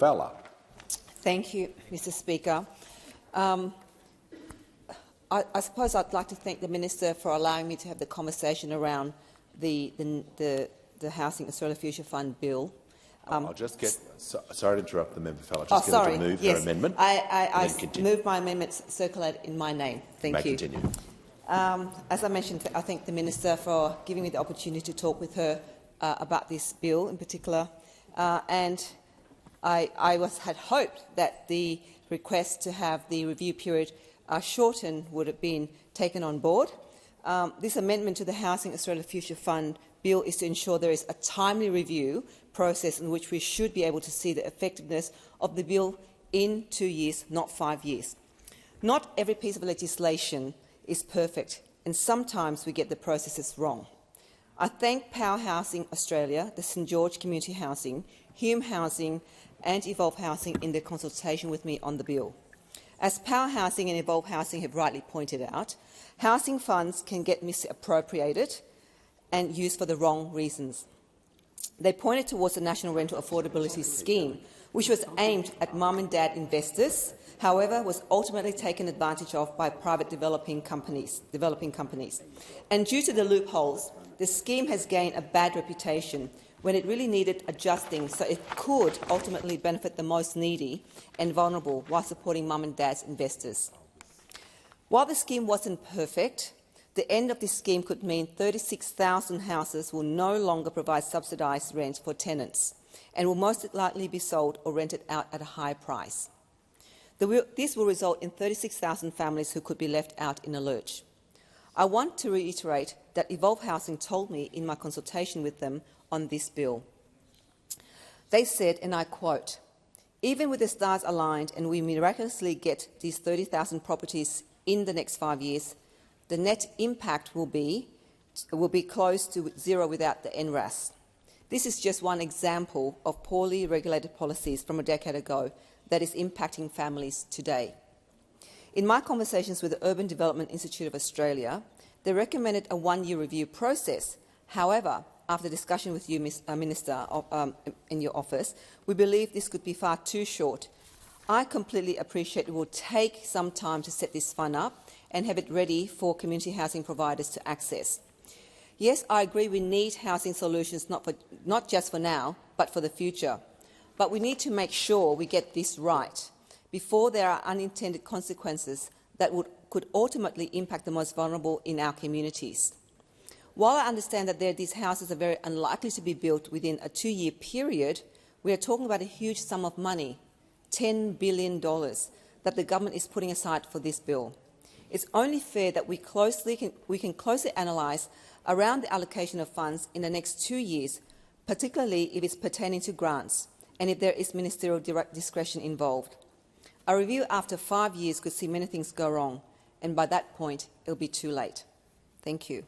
Fowler. Thank you, Mr Speaker. I suppose I'd like to thank the Minister for allowing me to have the conversation around the Housing Australia Future Fund bill. I'll just get sorry to interrupt the member, Fowler. Just get her to move her amendment. I moved my amendments circulated in my name. Thank you. Continue. As I mentioned, I thank the Minister for giving me the opportunity to talk with her about this bill in particular, and I had hoped that the request to have the review period shortened would have been taken on board. This amendment to the Housing Australia Future Fund bill is to ensure there is a timely review process in which we should be able to see the effectiveness of the bill in 2 years, not 5 years. Not every piece of legislation is perfect, and sometimes we get the processes wrong. I thank Power Housing Australia, the St George Community Housing, Hume Housing and Evolve Housing in their consultation with me on the bill. As Power Housing and Evolve Housing have rightly pointed out, housing funds can get misappropriated and used for the wrong reasons. They pointed towards the National Rental Affordability Scheme, which was aimed at mum and dad investors, however, was ultimately taken advantage of by private developing companies. And due to the loopholes, the scheme has gained a bad reputation when it really needed adjusting so it could ultimately benefit the most needy and vulnerable while supporting mum and dad's investors. While the scheme wasn't perfect, the end of this scheme could mean 36,000 houses will no longer provide subsidised rent for tenants and will most likely be sold or rented out at a high price. This will result in 36,000 families who could be left out in a lurch. I want to reiterate that Evolve Housing told me in my consultation with them on this bill. They said, and I quote, "Even with the stars aligned and we miraculously get these 30,000 properties in the next 5 years, the net impact will be close to zero without the NRAS. This is just one example of poorly regulated policies from a decade ago that is impacting families today." In my conversations with the Urban Development Institute of Australia, they recommended a 1-year review process. However, after discussion with you, Minister, in your office, we believe this could be far too short. I completely appreciate it will take some time to set this fund up and have it ready for community housing providers to access. Yes, I agree we need housing solutions not just for now, but for the future. But we need to make sure we get this right before there are unintended consequences that could ultimately impact the most vulnerable in our communities. While I understand that these houses are very unlikely to be built within a 2-year period, we are talking about a huge sum of money, $10 billion, that the government is putting aside for this bill. It's only fair that we can closely analyse around the allocation of funds in the next 2 years, particularly if it's pertaining to grants and if there is ministerial direct discretion involved. A review after 5 years could see many things go wrong, and by that point, it'll be too late. Thank you.